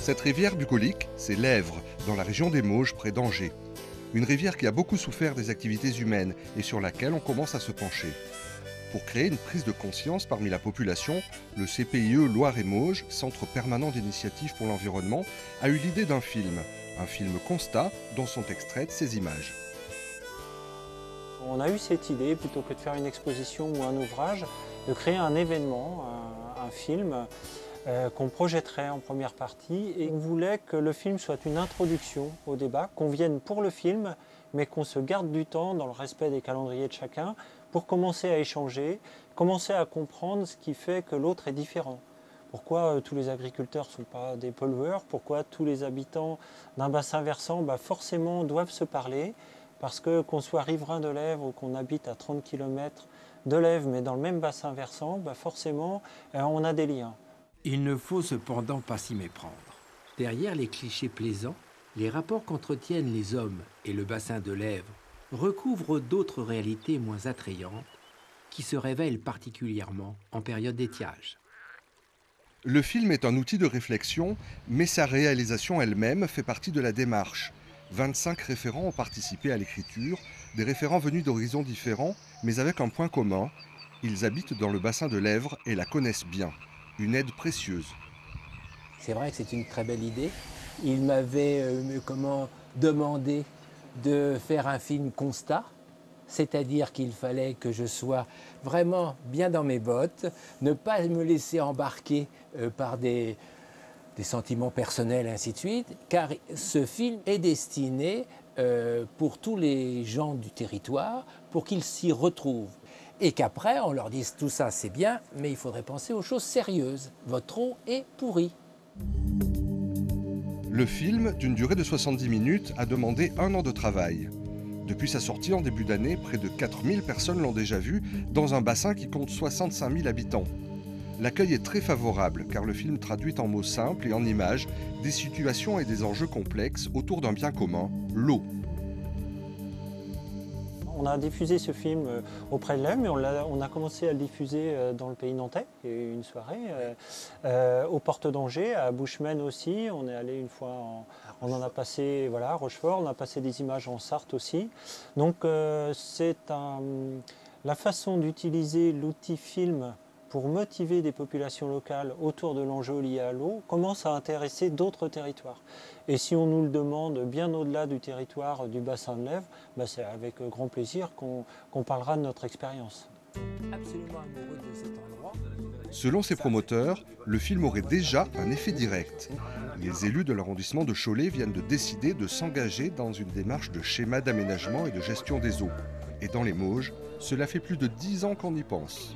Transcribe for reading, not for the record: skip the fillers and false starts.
Cette rivière bucolique, c'est l'Èvre, dans la région des Mauges, près d'Angers. Une rivière qui a beaucoup souffert des activités humaines et sur laquelle on commence à se pencher. Pour créer une prise de conscience parmi la population, le CPIE Loire et Mauges, Centre permanent d'initiative pour l'environnement, a eu l'idée d'un film constat dont sont extraites ces images. On a eu cette idée, plutôt que de faire une exposition ou un ouvrage, de créer un événement, un film qu'on projetterait en première partie. Et on voulait que le film soit une introduction au débat, qu'on vienne pour le film, mais qu'on se garde du temps dans le respect des calendriers de chacun pour commencer à échanger, commencer à comprendre ce qui fait que l'autre est différent. Pourquoi tous les agriculteurs ne sont pas des pollueurs? Pourquoi tous les habitants d'un bassin versant forcément doivent se parler? Parce que qu'on soit riverain de l'Èvre ou qu'on habite à 30 km de l'Èvre, mais dans le même bassin versant, forcément, on a des liens. Il ne faut cependant pas s'y méprendre. Derrière les clichés plaisants, les rapports qu'entretiennent les hommes et le bassin de l'Èvre recouvrent d'autres réalités moins attrayantes qui se révèlent particulièrement en période d'étiage. Le film est un outil de réflexion, mais sa réalisation elle-même fait partie de la démarche. 25 référents ont participé à l'écriture, des référents venus d'horizons différents, mais avec un point commun. Ils habitent dans le bassin de l'Èvre et la connaissent bien. Une aide précieuse. C'est vrai que c'est une très belle idée. Il m'avait demandé de faire un film constat, c'est-à-dire qu'il fallait que je sois vraiment bien dans mes bottes, ne pas me laisser embarquer par des sentiments personnels, ainsi de suite, car ce film est destiné pour tous les gens du territoire, pour qu'ils s'y retrouvent. Et qu'après, on leur dise tout ça c'est bien, mais il faudrait penser aux choses sérieuses. Votre eau est pourrie. Le film, d'une durée de 70 minutes, a demandé 1 an de travail. Depuis sa sortie en début d'année, près de 4000 personnes l'ont déjà vu dans un bassin qui compte 65 000 habitants. L'accueil est très favorable car le film traduit en mots simples et en images des situations et des enjeux complexes autour d'un bien commun, l'eau. On a diffusé ce film auprès de l'Èvre, mais on a commencé à le diffuser dans le pays nantais, il y a eu une soirée, aux portes d'Angers, à Bushman aussi, on est allé une fois, on en a passé à Rochefort, on a passé des images en Sarthe aussi. Donc la façon d'utiliser l'outil film pour motiver des populations locales autour de l'enjeu lié à l'eau, commence à intéresser d'autres territoires. Et si on nous le demande bien au-delà du territoire du bassin de l'Èvre, c'est avec grand plaisir qu'on parlera de notre expérience. Absolument amoureux de cet endroit. Selon ses promoteurs, le film aurait déjà un effet direct. Les élus de l'arrondissement de Cholet viennent de décider de s'engager dans une démarche de schéma d'aménagement et de gestion des eaux. Et dans les Mauges, cela fait plus de 10 ans qu'on y pense.